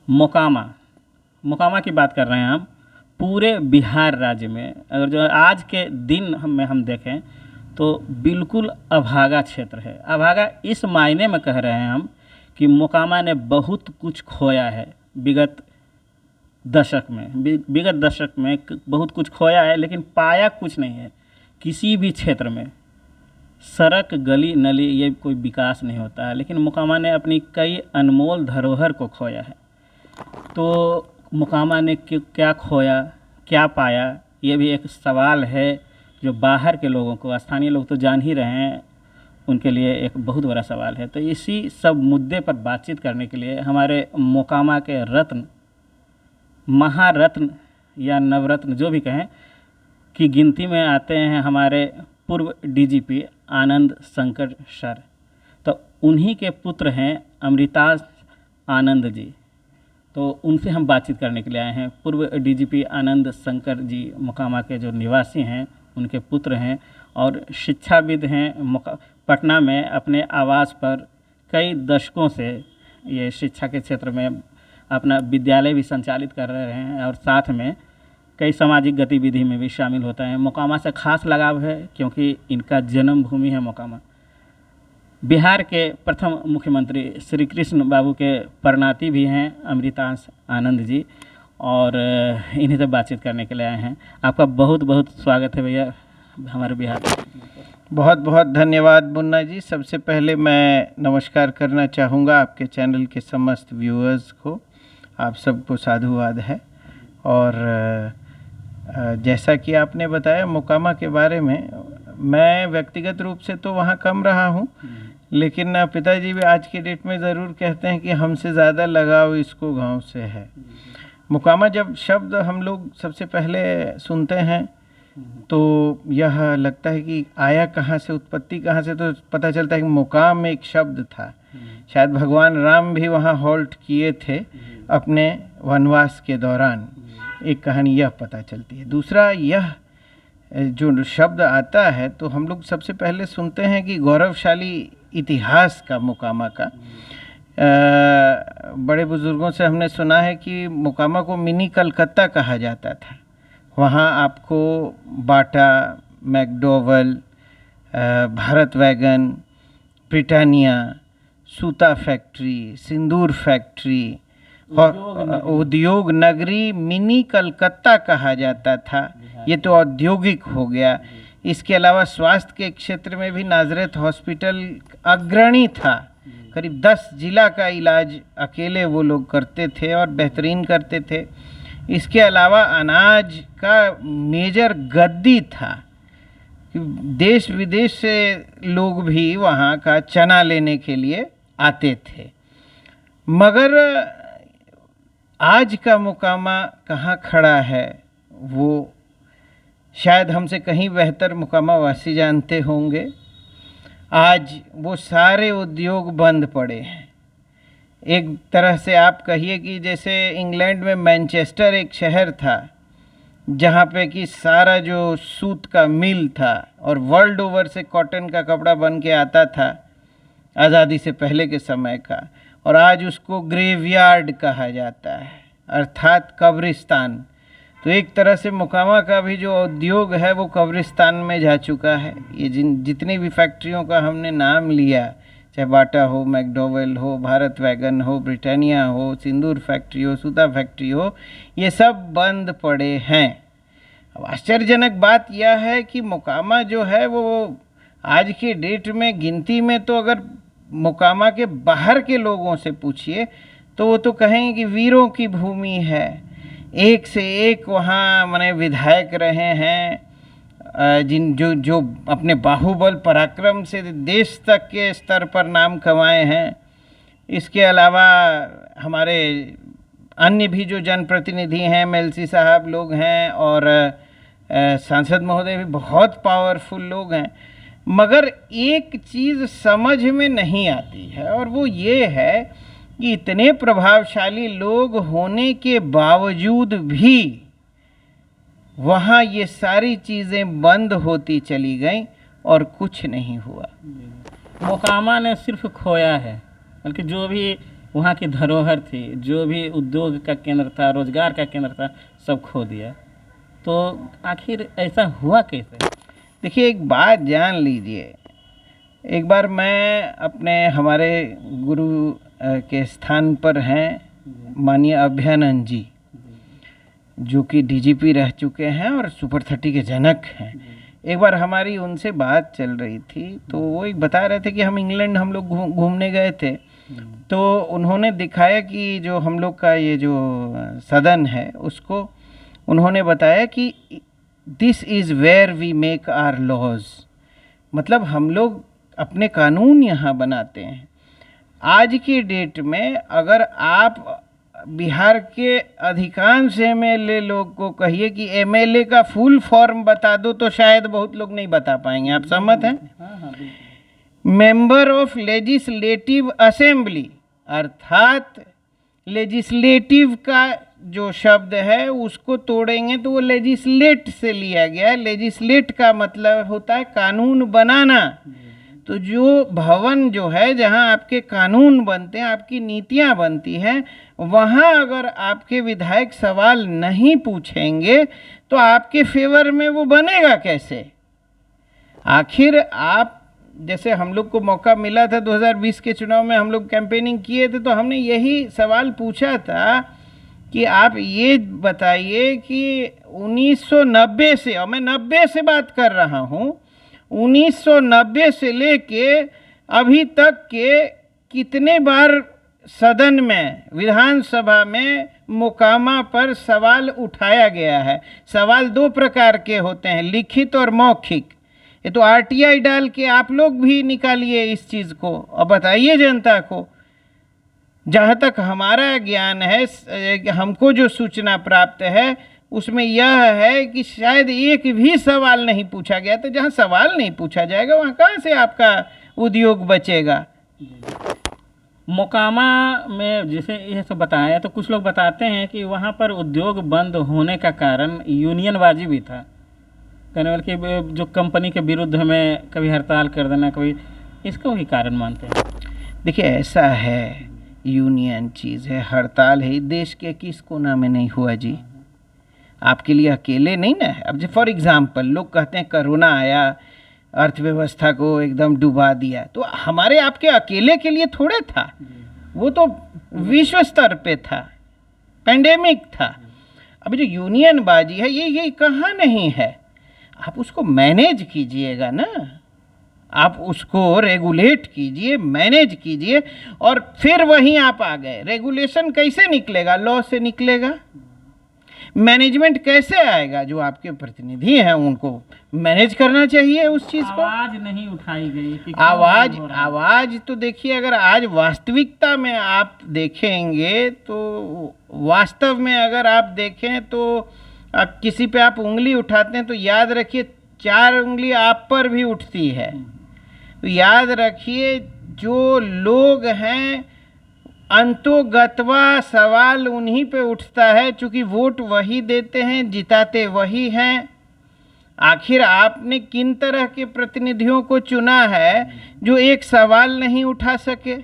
मोकामा मोकामा की बात कर रहे हैं हम। पूरे बिहार राज्य में अगर जो आज के दिन हम देखें तो बिल्कुल अभागा क्षेत्र है। अभागा इस मायने में कह रहे हैं हम कि मोकामा ने बहुत कुछ खोया है विगत विगत दशक में बहुत कुछ खोया है, लेकिन पाया कुछ नहीं है। किसी भी क्षेत्र में सड़क गली नली ये कोई विकास नहीं होता है, लेकिन मोकामा ने अपनी कई अनमोल धरोहर को खोया है। तो मोकामा ने क्या खोया क्या पाया, ये भी एक सवाल है जो बाहर के लोगों को, स्थानीय लोग तो जान ही रहे हैं, उनके लिए एक बहुत बड़ा सवाल है। तो इसी सब मुद्दे पर बातचीत करने के लिए हमारे मोकामा के रत्न, महारत्न या नवरत्न जो भी कहें की गिनती में आते हैं हमारे पूर्व डीजीपी आनंद शंकर सर। तो उन्हीं के पुत्र हैं अमृतास आनंद जी। तो उनसे हम बातचीत करने के लिए आए हैं। पूर्व डीजीपी आनंद शंकर जी मोकामा के जो निवासी हैं, उनके पुत्र हैं और शिक्षाविद हैं। पटना में अपने आवास पर कई दशकों से ये शिक्षा के क्षेत्र में अपना विद्यालय भी संचालित कर रहे हैं और साथ में कई सामाजिक गतिविधि में भी शामिल होता है। मोकामा से खास लगाव है क्योंकि इनका जन्मभूमि है मोकामा। बिहार के प्रथम मुख्यमंत्री श्री कृष्ण बाबू के परनाती भी हैं अमृतांश आनंद जी, और इन्हीं से बातचीत करने के लिए आए हैं। आपका बहुत बहुत स्वागत है भैया हमारे बिहार में। बहुत बहुत धन्यवाद मुन्ना जी। सबसे पहले मैं नमस्कार करना चाहूँगा आपके चैनल के समस्त व्यूअर्स को। आप सबको साधुवाद है। और जैसा कि आपने बताया मोकामा के बारे में, मैं व्यक्तिगत रूप से तो वहाँ कम रहा हूँ, लेकिन पिताजी भी आज के डेट में ज़रूर कहते हैं कि हमसे ज़्यादा लगाव इसको गांव से है। मोकामा जब शब्द हम लोग सबसे पहले सुनते हैं तो यह लगता है कि आया कहाँ से, उत्पत्ति कहाँ से, तो पता चलता है कि मुकाम एक शब्द था। शायद भगवान राम भी वहाँ हॉल्ट किए थे अपने वनवास के दौरान। एक कहानी यह पता चलती है। दूसरा, यह जो शब्द आता है तो हम लोग सबसे पहले सुनते हैं कि गौरवशाली इतिहास का मोकामा का। बड़े बुजुर्गों से हमने सुना है कि मोकामा को मिनी कलकत्ता कहा जाता था। वहाँ आपको बाटा, मैकडोवेल, भारत वैगन, ब्रिटानिया, सूता फैक्ट्री, सिंदूर फैक्ट्री, उद्योग नगरी मिनी कलकत्ता कहा जाता था। ये तो औद्योगिक हो गया। इसके अलावा स्वास्थ्य के क्षेत्र में भी नाजरत हॉस्पिटल अग्रणी था। करीब 10 जिला का इलाज अकेले वो लोग करते थे और बेहतरीन करते थे। इसके अलावा अनाज का मेजर गद्दी था। देश विदेश से लोग भी वहाँ का चना लेने के लिए आते थे। मगर आज का मोकामा कहाँ खड़ा है वो शायद हमसे कहीं बेहतर मोकामा वासी जानते होंगे। आज वो सारे उद्योग बंद पड़े हैं। एक तरह से आप कहिए कि जैसे इंग्लैंड में मैनचेस्टर एक शहर था जहाँ पे कि सारा जो सूत का मिल था और वर्ल्ड ओवर से कॉटन का कपड़ा बन के आता था आज़ादी से पहले के समय का, और आज उसको ग्रेवयार्ड कहा जाता है, अर्थात कब्रिस्तान। तो एक तरह से मोकामा का भी जो उद्योग है वो कब्रिस्तान में जा चुका है। ये जितनी भी फैक्ट्रियों का हमने नाम लिया, चाहे बाटा हो, मैकडोवेल हो, भारत वैगन हो, ब्रिटानिया हो, सिंदूर फैक्ट्री हो, सूता फैक्ट्री हो, ये सब बंद पड़े हैं। अब आश्चर्यजनक बात यह है कि मोकामा जो है वो आज के डेट में गिनती में, तो अगर मोकामा के बाहर के लोगों से पूछिए तो वो तो कहेंगे कि वीरों की भूमि है। एक से एक वहाँ माने विधायक रहे हैं जो अपने बाहुबल पराक्रम से देश तक के स्तर पर नाम कमाए हैं। इसके अलावा हमारे अन्य भी जो जनप्रतिनिधि हैं, एमएलसी साहब लोग हैं और सांसद महोदय भी बहुत पावरफुल लोग हैं। मगर एक चीज़ समझ में नहीं आती है और वो ये है कि इतने प्रभावशाली लोग होने के बावजूद भी वहाँ ये सारी चीज़ें बंद होती चली गईं और कुछ नहीं हुआ। मोकामा ने सिर्फ खोया है, बल्कि जो भी वहाँ की धरोहर थी, जो भी उद्योग का केंद्र था, रोजगार का केंद्र था, सब खो दिया। तो आखिर ऐसा हुआ कैसे? देखिए, एक बात जान लीजिए, एक बार मैं अपने हमारे गुरु के स्थान पर हैं माननीय अभयानंद जी, जो कि डीजीपी रह चुके हैं और सुपर 30 के जनक हैं। एक बार हमारी उनसे बात चल रही थी, तो वो एक बता रहे थे कि हम इंग्लैंड हम लोग घूमने गए थे, तो उन्होंने दिखाया कि जो हम लोग का ये जो सदन है उसको उन्होंने बताया कि this is where we make our laws, मतलब हम लोग अपने कानून यहाँ बनाते हैं। आज की डेट में अगर आप बिहार के अधिकांश एमएलए लोग को कहिए कि एमएलए का फुल फॉर्म बता दो तो शायद बहुत लोग नहीं बता पाएंगे। आप सहमत हैं? मेंबर ऑफ लेजिस्लेटिव असेंबली, अर्थात लेजिस्लेटिव का जो शब्द है उसको तोड़ेंगे तो वो लेजिस्लेट से लिया गया है। लेजिस्लेट का मतलब होता है कानून बनाना। तो जो भवन जो है जहाँ आपके कानून बनते हैं, आपकी नीतियाँ बनती हैं, वहाँ अगर आपके विधायक सवाल नहीं पूछेंगे तो आपके फेवर में वो बनेगा कैसे? आखिर आप, जैसे हम लोग को मौका मिला था 2020 के चुनाव में, हम लोग कैंपेनिंग किए थे, तो हमने यही सवाल पूछा था कि आप ये बताइए कि 1990 से, और मैं 90 से बात कर रहा हूँ, 1990 से लेके अभी तक के कितने बार सदन में, विधानसभा में मोकामा पर सवाल उठाया गया है। सवाल दो प्रकार के होते हैं, लिखित और मौखिक। ये तो आरटीआई डाल के आप लोग भी निकालिए इस चीज़ को और बताइए जनता को। जहाँ तक हमारा ज्ञान है, हमको जो सूचना प्राप्त है उसमें यह है कि शायद एक भी सवाल नहीं पूछा गया। तो जहाँ सवाल नहीं पूछा जाएगा वहाँ कहाँ से आपका उद्योग बचेगा? मोकामा में जैसे ये सब बताया, तो कुछ लोग बताते हैं कि वहाँ पर उद्योग बंद होने का कारण यूनियनबाजी भी था। कहने वाले कि जो कंपनी के विरुद्ध हमें कभी हड़ताल कर देना, कभी, इसको ही कारण मानते हैं। देखिए, ऐसा है, यूनियन चीज़ है, हड़ताल है, देश के किस कोना में नहीं हुआ जी? आपके लिए अकेले नहीं ना है। अब जो फॉर एग्जांपल लोग कहते हैं कोरोना आया, अर्थव्यवस्था को एकदम डुबा दिया, तो हमारे आपके अकेले के लिए थोड़े था, वो तो विश्व स्तर पे था, पेंडेमिक था। अभी जो यूनियन बाजी है ये कहाँ नहीं है? आप उसको मैनेज कीजिएगा ना, आप उसको रेगुलेट कीजिए, मैनेज कीजिए, और फिर वहीं आप आ गए। रेगुलेशन कैसे निकलेगा? लॉ से निकलेगा। मैनेजमेंट कैसे आएगा? जो आपके प्रतिनिधि हैं उनको मैनेज करना चाहिए उस चीज़ को। आवाज़ नहीं उठाई गई कि आवाज़ तो देखिए, अगर आज वास्तविकता में आप देखेंगे तो वास्तव में अगर आप देखें तो आप किसी पे आप उंगली उठाते हैं तो याद रखिए 4 उंगली आप पर भी उठती है। तो याद रखिए, जो लोग हैं अंतोगत्वा सवाल उन्हीं पे उठता है, चूँकि वोट वही देते हैं, जिताते वही हैं। आखिर आपने किन तरह के प्रतिनिधियों को चुना है जो एक सवाल नहीं उठा सके?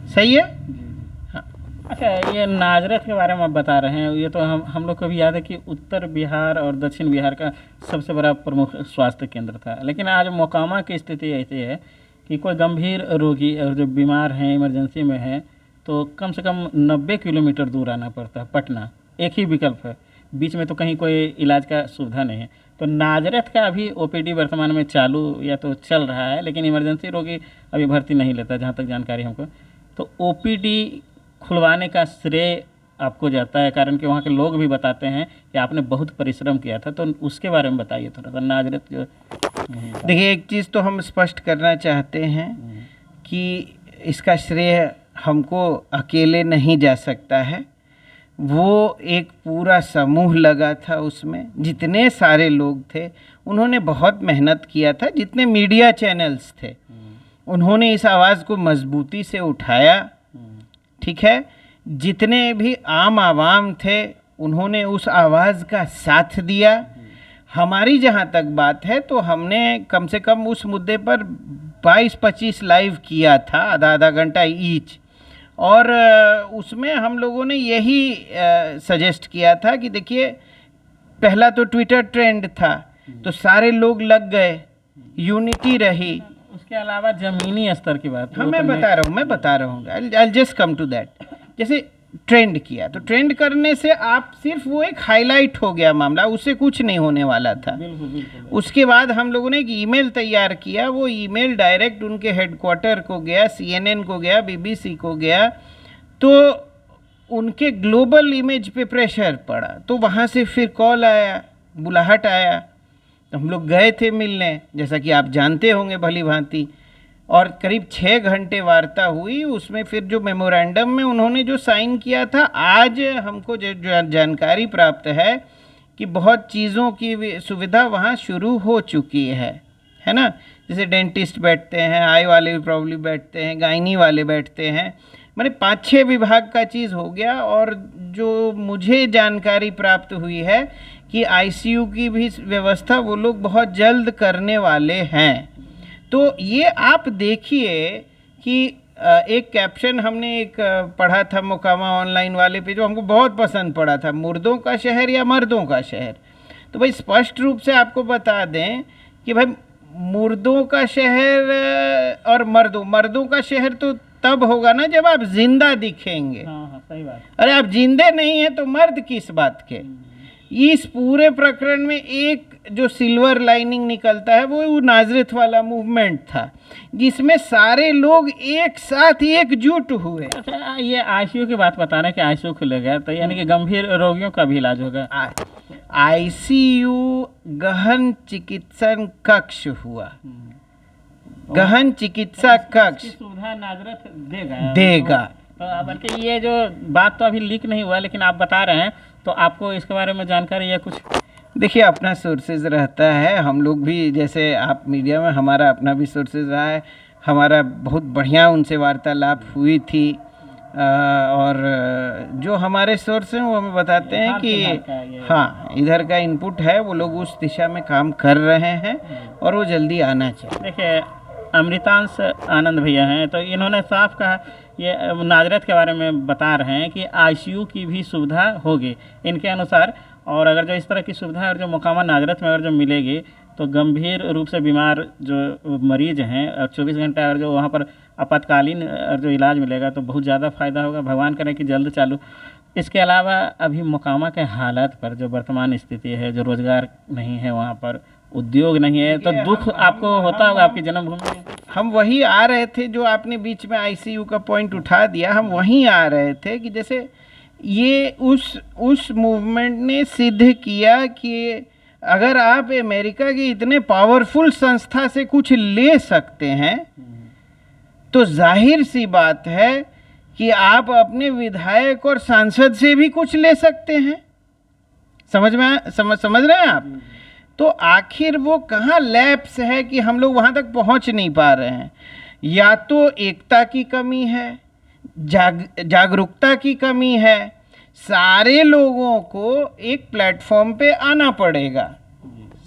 सही है? हाँ। अच्छा, ये नाजरथ के बारे में आप बता रहे हैं, ये तो हम लोग को भी याद है कि उत्तर बिहार और दक्षिण बिहार का सबसे बड़ा प्रमुख स्वास्थ्य केंद्र था। लेकिन आज मोकामा की स्थिति ऐसी है कि कोई गंभीर रोगी और जो बीमार हैं, इमरजेंसी में है, तो कम से कम 90 किलोमीटर दूर आना पड़ता है। पटना एक ही विकल्प है, बीच में तो कहीं कोई इलाज का सुविधा नहीं है। तो नाजरथ का अभी ओपीडी वर्तमान में चालू या तो चल रहा है, लेकिन इमरजेंसी रोगी अभी भर्ती नहीं लेता, जहाँ तक जानकारी हमको। तो ओपीडी खुलवाने का श्रेय आपको जाता है, कारण कि वहाँ के लोग भी बताते हैं कि आपने बहुत परिश्रम किया था। तो उसके बारे में बताइए थोड़ा सा, नाजरथ जो। देखिए, एक चीज़ तो हम स्पष्ट करना चाहते हैं कि इसका श्रेय हमको अकेले नहीं जा सकता है। वो एक पूरा समूह लगा था, उसमें जितने सारे लोग थे उन्होंने बहुत मेहनत किया था। जितने मीडिया चैनल्स थे उन्होंने इस आवाज़ को मजबूती से उठाया, ठीक है। जितने भी आम आवाम थे उन्होंने उस आवाज़ का साथ दिया। हमारी जहाँ तक बात है तो हमने कम से कम उस मुद्दे पर 22-25 लाइव किया था, आधा घंटा ईच, और उसमें हम लोगों ने यही सजेस्ट किया था कि देखिए, पहला तो ट्विटर ट्रेंड था, तो सारे लोग लग गए, यूनिटी रही। उसके अलावा ज़मीनी स्तर की बात, हाँ, वो मैं तो बता रहा हूँ, I just come to that. जैसे ट्रेंड किया, तो ट्रेंड करने से आप सिर्फ वो एक हाईलाइट हो गया मामला, उससे कुछ नहीं होने वाला था। बिल्कुल बिल्कुल। उसके बाद हम लोगों ने एक ईमेल तैयार किया, वो ईमेल डायरेक्ट उनके हेडक्वार्टर को गया, CNN को गया, BBC को गया, तो उनके ग्लोबल इमेज पे प्रेशर पड़ा, तो वहाँ से फिर कॉल आया, बुलाहट आया, तो हम लोग गए थे मिलने, जैसा कि आप जानते होंगे भली भांति। और करीब 6 घंटे वार्ता हुई, उसमें फिर जो मेमोरेंडम में उन्होंने जो साइन किया था, आज हमको जो जानकारी प्राप्त है कि बहुत चीज़ों की सुविधा वहाँ शुरू हो चुकी है ना। जैसे डेंटिस्ट बैठते हैं, आई वाले भी प्रॉब्ली बैठते हैं, गायनी वाले बैठते हैं, मैंने 5-6 विभाग का चीज़ हो गया। और जो मुझे जानकारी प्राप्त हुई है कि ICU की भी व्यवस्था वो लोग बहुत जल्द करने वाले हैं। तो ये आप देखिए कि एक कैप्शन हमने एक पढ़ा था मोकामा ऑनलाइन वाले पे, जो हमको बहुत पसंद पड़ा था, मुर्दों का शहर या मर्दों का शहर। तो भाई स्पष्ट रूप से आपको बता दें कि भाई मुर्दों का शहर और मर्दों का शहर तो तब होगा ना जब आप जिंदा दिखेंगे। हाँ, सही बात। अरे आप जिंदे नहीं हैं तो मर्द किस बात के। इस पूरे प्रकरण में एक जो सिल्वर लाइनिंग निकलता है वो नाजरत वाला मूवमेंट था, जिसमें सारे लोग एक साथ एकजुट हुए। अच्छा, ये ICU की बात बता रहे हैं कि ICU खुले गए, तो यानी कि गंभीर रोगियों का भी इलाज होगा। ICU गहन चिकित्सन कक्ष हुआ, गहन चिकित्सा कक्ष सुविधा नाजरत देगा। तो बल्कि ये जो बात तो अभी लीक नहीं हुआ, लेकिन आप बता रहे हैं, तो आपको इसके बारे में जानकारी है कुछ? देखिए, अपना सोर्सेज रहता है, हम लोग भी, जैसे आप मीडिया में, हमारा अपना भी सोर्सेज रहा है, हमारा बहुत बढ़िया उनसे वार्तालाप हुई थी। और जो हमारे सोर्स हैं वो हमें बताते हैं कि हाँ, इधर का इनपुट है, वो लोग उस दिशा में काम कर रहे हैं और वो जल्दी आना चाहिए। देखिए, अमृतांश आनंद भैया हैं, तो इन्होंने साफ कहा, ये नाजरत के बारे में बता रहे हैं कि ICU की भी सुविधा होगी इनके अनुसार। और अगर जो इस तरह की सुविधा और जो मोकामा नाजरत में अगर जो मिलेगी, तो गंभीर रूप से बीमार जो मरीज हैं और 24 घंटा अगर जो वहाँ पर आपातकालीन और जो इलाज मिलेगा, तो बहुत ज़्यादा फ़ायदा होगा। भगवान करे कि जल्द चालू। इसके अलावा अभी मोकामा के हालात पर जो वर्तमान स्थिति है, जो रोज़गार नहीं है वहाँ पर, उद्योग नहीं है, तो दुख आपको होता होगा आपकी जन्मभूमि में। हम वही आ रहे थे, जो आपने बीच में ICU का पॉइंट उठा दिया, हम वहीं आ रहे थे कि जैसे ये उस मूवमेंट ने सिद्ध किया कि अगर आप अमेरिका की इतने पावरफुल संस्था से कुछ ले सकते हैं, तो जाहिर सी बात है कि आप अपने विधायक और सांसद से भी कुछ ले सकते हैं। समझ रहे हैं आप? तो आखिर वो कहाँ लैप्स है कि हम लोग वहाँ तक पहुँच नहीं पा रहे हैं? या तो एकता की कमी है, जागरूकता की कमी है। सारे लोगों को एक प्लेटफॉर्म पे आना पड़ेगा,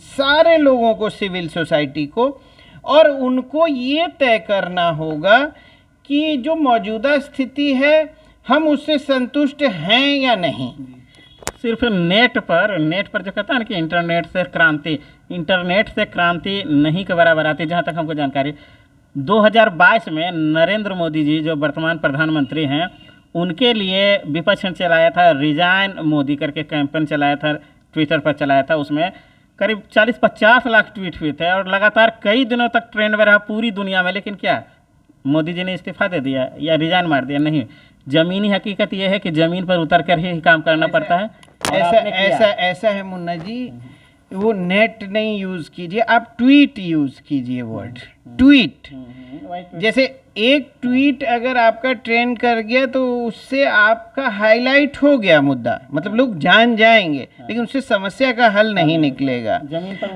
सारे लोगों को, सिविल सोसाइटी को, और उनको ये तय करना होगा कि जो मौजूदा स्थिति है हम उससे संतुष्ट हैं या नहीं। सिर्फ नेट पर जो कहता है ना कि इंटरनेट से क्रांति नहीं के बराबर आती। जहाँ तक हमको जानकारी, 2022 में नरेंद्र मोदी जी जो वर्तमान प्रधानमंत्री हैं, उनके लिए विपक्ष ने चलाया था रिजाइन मोदी करके कैंपेन चलाया था, ट्विटर पर चलाया था। उसमें करीब 40-50 लाख ट्वीट हुए थे और लगातार कई दिनों तक ट्रेंड में रहा पूरी दुनिया में। लेकिन क्या मोदी जी ने इस्तीफा दे दिया या रिजाइन मार दिया? नहीं। ज़मीनी हकीकत यह है कि ज़मीन पर उतर कर ही काम करना पड़ता है। ऐसा है मुन्ना जी, वो नेट नहीं यूज़ कीजिए, आप ट्वीट यूज़ कीजिए, वर्ड ट्वीट। जैसे एक ट्वीट अगर आपका ट्रेंड कर गया तो उससे आपका हाईलाइट हो गया मुद्दा, मतलब लोग जान जाएंगे, लेकिन उससे समस्या का हल नहीं निकलेगा।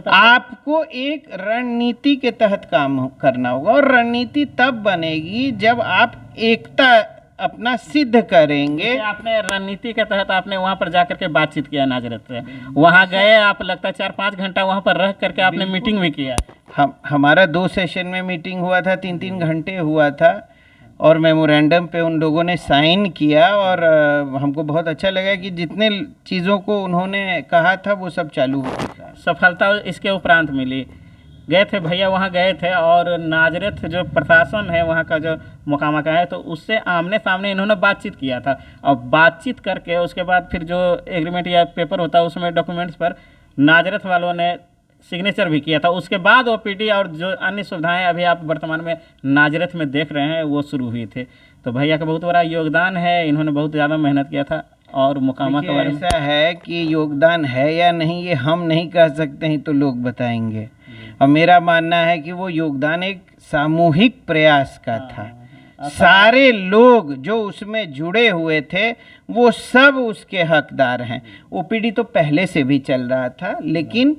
आपको एक रणनीति के तहत काम करना होगा, और रणनीति तब बनेगी जब आप एकता अपना सिद्ध करेंगे। आपने रणनीति के तहत आपने वहाँ पर जाकर के बातचीत किया नाजरत से, वहाँ गए आप, लगता है 4-5 घंटा वहाँ पर रह करके आपने मीटिंग भी किया। हमारा 2 सेशन में मीटिंग हुआ था, 3-3 घंटे हुआ था। और मेमोरेंडम पे उन लोगों ने साइन किया और हमको बहुत अच्छा लगा कि जितने चीज़ों को उन्होंने कहा था वो सब चालू हो चुका है। सफलता इसके उपरांत मिली। गए थे भैया, वहाँ गए थे और नाजरत जो प्रशासन है वहाँ का, जो मोकामा का है, तो उससे आमने सामने इन्होंने बातचीत किया था। और बातचीत करके उसके बाद फिर जो एग्रीमेंट या पेपर होता है उसमें डॉक्यूमेंट्स पर नाजरत वालों ने सिग्नेचर भी किया था। उसके बाद ओपीडी और जो अन्य सुविधाएं अभी आप वर्तमान में नाजरत में देख रहे हैं वो शुरू हुई थी। तो भैया का बहुत बड़ा योगदान है, इन्होंने बहुत ज़्यादा मेहनत किया था। और मोकामा के बारे में ऐसा है कि योगदान है या नहीं ये हम नहीं कह सकते हैं, तो लोग बताएंगे। और मेरा मानना है कि वो योगदान एक सामूहिक प्रयास का था। सारे लोग जो उसमें जुड़े हुए थे वो सब उसके हकदार हैं। ओपीडी तो पहले से भी चल रहा था, लेकिन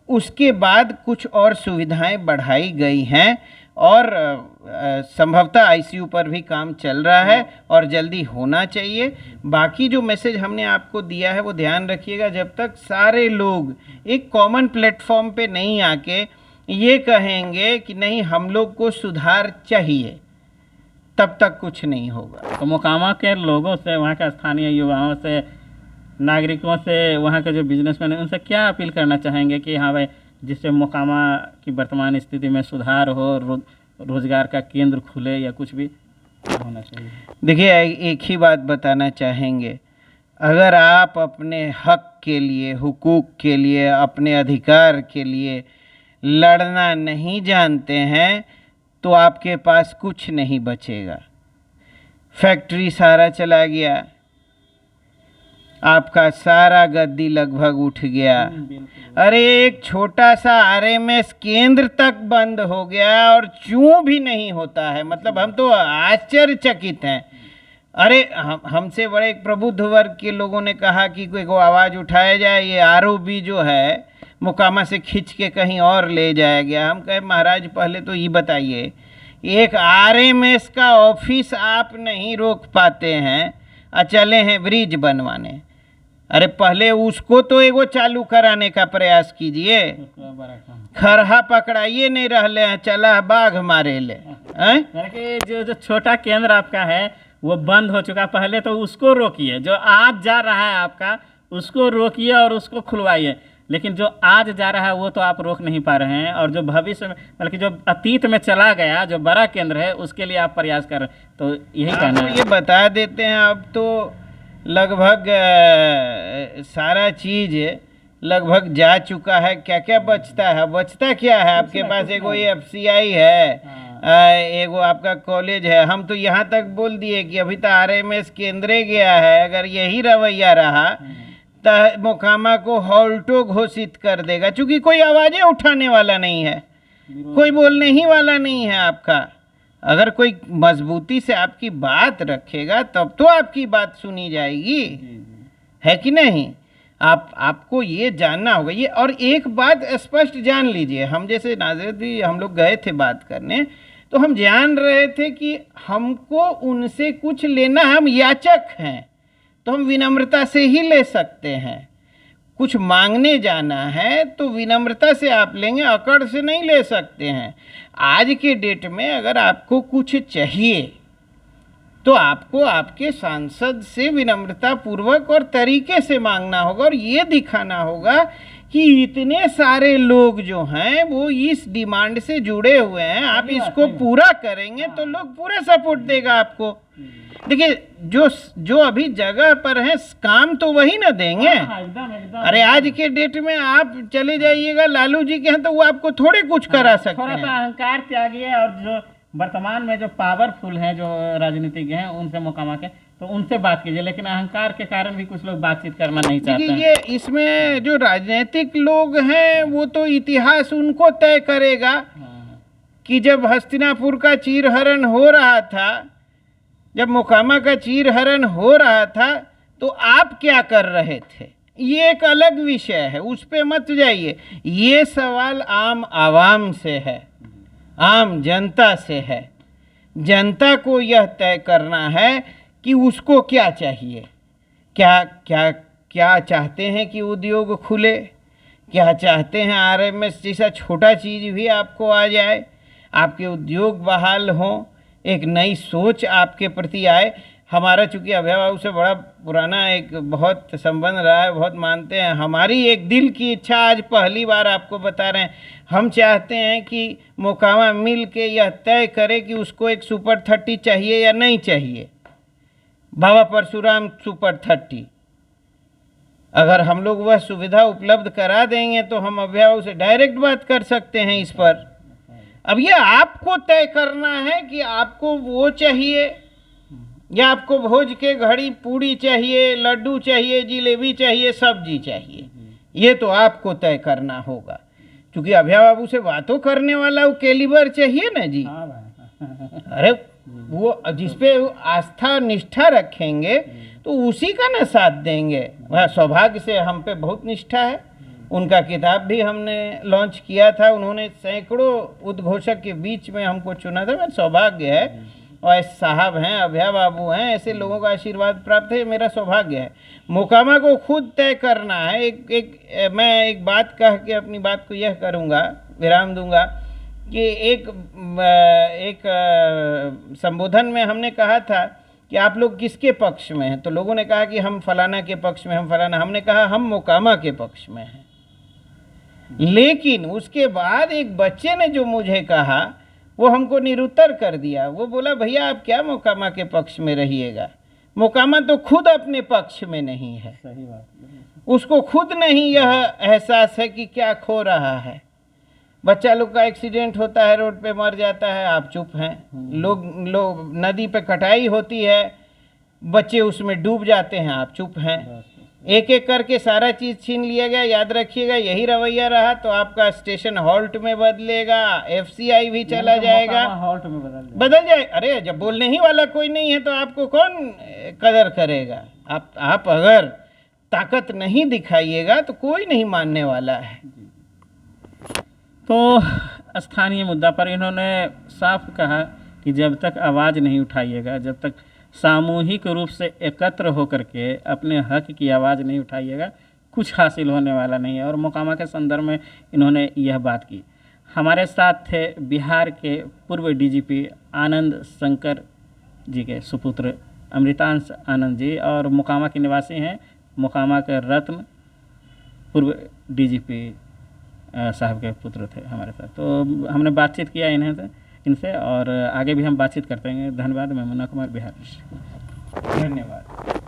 उसके बाद कुछ और सुविधाएं बढ़ाई गई हैं और संभवतः आईसीयू पर भी काम चल रहा है और जल्दी होना चाहिए। बाकी जो मैसेज हमने आपको दिया है वो ध्यान रखिएगा, जब तक सारे लोग एक कॉमन प्लेटफॉर्म पे नहीं आके ये कहेंगे कि नहीं हम लोग को सुधार चाहिए, तब तक कुछ नहीं होगा। तो मोकामा के लोगों से, वहाँ के स्थानीय युवाओं से, नागरिकों से, वहाँ के जो बिजनेसमैन हैं, उनसे क्या अपील करना चाहेंगे कि हाँ भाई, जिससे मोकामा की वर्तमान स्थिति में सुधार हो, रोजगार का केंद्र खुले या कुछ भी होना चाहिए? देखिए, एक ही बात बताना चाहेंगे, अगर आप अपने हक के लिए, हुकूक के लिए, अपने अधिकार के लिए लड़ना नहीं जानते हैं तो आपके पास कुछ नहीं बचेगा। फैक्ट्री सारा चला गया, आपका सारा गद्दी लगभग उठ गया। अरे एक छोटा सा आरएमएस केंद्र तक बंद हो गया और चूं भी नहीं होता है। मतलब हम तो आश्चर्यचकित हैं। अरे हमसे बड़े एक प्रबुद्ध वर्ग के लोगों ने कहा कि कोई को आवाज़ उठाया जाए, ये आरओबी जो है मोकामा से खींच के कहीं और ले जाया गया। हम कहे महाराज पहले तो ये बताइए, एक आरएमएस का ऑफिस आप नहीं रोक पाते हैं, चले हैं ब्रिज बनवाने। अरे पहले उसको तो एगो चालू कराने का प्रयास कीजिए। खरहा पकड़ाइए नहीं रहले हैं, चला बाघ मारे ले। जो छोटा केंद्र आपका है वो बंद हो चुका, पहले तो उसको रोकिए। जो आज जा रहा है आपका उसको रोकिए और उसको खुलवाइए। लेकिन जो आज जा रहा है वो तो आप रोक नहीं पा रहे हैं, और जो भविष्य में, बल्कि जो अतीत में चला गया, जो बड़ा केंद्र है, उसके लिए आप प्रयास कर रहे हैं। तो यही कहना है। ये बता देते हैं, अब तो लगभग सारा चीज़ लगभग जा चुका है। क्या क्या बचता है? बचता क्या है आपके पास? एगो ये एफसीआई है, एगो आपका कॉलेज है। हम तो यहाँ तक बोल दिए कि अभी तो आरएमएस केंद्रे गया है। अगर यही रवैया रहा तो मोकामा को हॉल्टो घोषित कर देगा, क्योंकि कोई आवाज़ें उठाने वाला नहीं है, कोई बोलने ही वाला नहीं है आपका। अगर कोई मजबूती से आपकी बात रखेगा तब तो आपकी बात सुनी जाएगी, है कि नहीं? आपको ये जानना होगा ये। और एक बात स्पष्ट जान लीजिए, हम जैसे नाजरत भी हम लोग गए थे बात करने, तो हम जान रहे थे कि हमको उनसे कुछ लेना, हम याचक हैं तो हम विनम्रता से ही ले सकते हैं। कुछ मांगने जाना है तो विनम्रता से आप लेंगे, अकड़ से नहीं ले सकते हैं। आज के डेट में अगर आपको कुछ चाहिए तो आपको आपके सांसद से विनम्रता पूर्वक और तरीके से मांगना होगा, और ये दिखाना होगा कि इतने सारे लोग जो हैं वो इस डिमांड से जुड़े हुए हैं, आप इसको पूरा करेंगे तो लोग पूरा सपोर्ट देगा आपको। देखिए, जो अभी जगह पर है काम तो वही ना देंगे। अरे आज के डेट में आप चले जाइएगा लालू जी के यहाँ तो वो आपको थोड़े कुछ करा सकते हैं। थोड़ा सा अहंकार त्यागिए, और जो वर्तमान में जो पावरफुल हैं, जो राजनीतिज्ञ हैं, उनसे मोकामा के, तो उनसे बात कीजिए। लेकिन अहंकार के कारण भी कुछ लोग बातचीत करना नहीं चाहते हैं। ये इसमें जो राजनीतिक लोग हैं वो तो इतिहास उनको तय करेगा कि जब हस्तिनापुर का चीरहरण हो रहा था, जब मोकामा का चीरहरण हो रहा था, तो आप क्या कर रहे थे, ये एक अलग विषय है, उस पे मत जाइए। ये सवाल आम आवाम से है, आम जनता से है। जनता को यह तय करना है कि उसको क्या चाहिए, क्या चाहते हैं कि उद्योग खुले, क्या चाहते हैं आरएमएस जैसा छोटा चीज़ भी आपको आ जाए, आपके उद्योग बहाल हों, एक नई सोच आपके प्रति आए। हमारा चूंकि अभय बाबू से बड़ा पुराना एक बहुत संबंध रहा है, बहुत मानते हैं। हमारी एक दिल की इच्छा आज पहली बार आपको बता रहे हैं, हम चाहते हैं कि मोकामा मिल के यह तय करे कि उसको एक सुपर 30 चाहिए या नहीं चाहिए, बाबा परशुराम सुपर 30। अगर हम लोग वह सुविधा उपलब्ध करा देंगे तो हम अभय बाबू से डायरेक्ट बात कर सकते हैं इस पर। अब ये आपको तय करना है कि आपको वो चाहिए या आपको भोज के घड़ी पूड़ी चाहिए, लड्डू चाहिए, जिलेबी चाहिए, सब्जी चाहिए। ये तो आपको तय करना होगा, क्योंकि अभय बाबू से बातों करने वाला वो कैलिबर चाहिए ना जी। हाँ भाई। अरे वो जिसपे आस्था निष्ठा रखेंगे तो उसी का ना साथ देंगे। वह सौभाग्य से हम पे बहुत निष्ठा है। उनका किताब भी हमने लॉन्च किया था, उन्होंने सैकड़ों उद्घोषक के बीच में हमको चुना था। मेरा सौभाग्य है, और ऐसे साहब हैं, अभय बाबू हैं, ऐसे लोगों का आशीर्वाद प्राप्त है, मेरा सौभाग्य है। मोकामा को खुद तय करना है। मैं एक बात कह के अपनी बात को यह करूँगा, विराम दूंगा कि एक संबोधन में हमने कहा था कि आप लोग किसके पक्ष में हैं, तो लोगों ने कहा कि हम फलाना के पक्ष में, हम फलाना। हमने कहा हम मोकामा के पक्ष में हैं। लेकिन उसके बाद एक बच्चे ने जो मुझे कहा वो हमको निरुत्तर कर दिया। वो बोला, भैया आप क्या मोकामा के पक्ष में रहिएगा, मोकामा तो खुद अपने पक्ष में नहीं है। सही बात। उसको खुद नहीं यह एहसास है कि क्या खो रहा है। बच्चा लोग का एक्सीडेंट होता है, रोड पे मर जाता है, आप चुप हैं। लोग नदी पे कटाई होती है, बच्चे उसमें डूब जाते हैं, आप चुप हैं। एक एक करके सारा चीज़ छीन लिया गया। याद रखिएगा, यही रवैया रहा तो आपका स्टेशन हॉल्ट में बदलेगा, FCI भी चला जाएगा, हॉल्ट में बदल जाए। अरे जब बोलने ही वाला कोई नहीं है तो आपको कौन कदर करेगा। आप अगर ताकत नहीं दिखाइएगा तो कोई नहीं मानने वाला है। तो स्थानीय मुद्दा पर इन्होंने साफ कहा कि जब तक आवाज़ नहीं उठाइएगा, जब तक सामूहिक रूप से एकत्र होकर के अपने हक की आवाज़ नहीं उठाइएगा, कुछ हासिल होने वाला नहीं है। और मोकामा के संदर्भ में इन्होंने यह बात की। हमारे साथ थे बिहार के पूर्व DGP आनंद शंकर जी के सुपुत्र अमृतांश आनंद जी, और मोकामा के निवासी हैं, मोकामा के रत्न पूर्व DGP साहब के पुत्र थे हमारे साथ। तो हमने बातचीत किया इनसे, और आगे भी हम बातचीत करते रहेंगे। धन्यवाद। मैं मुन्ना कुमार, बिहार। धन्यवाद।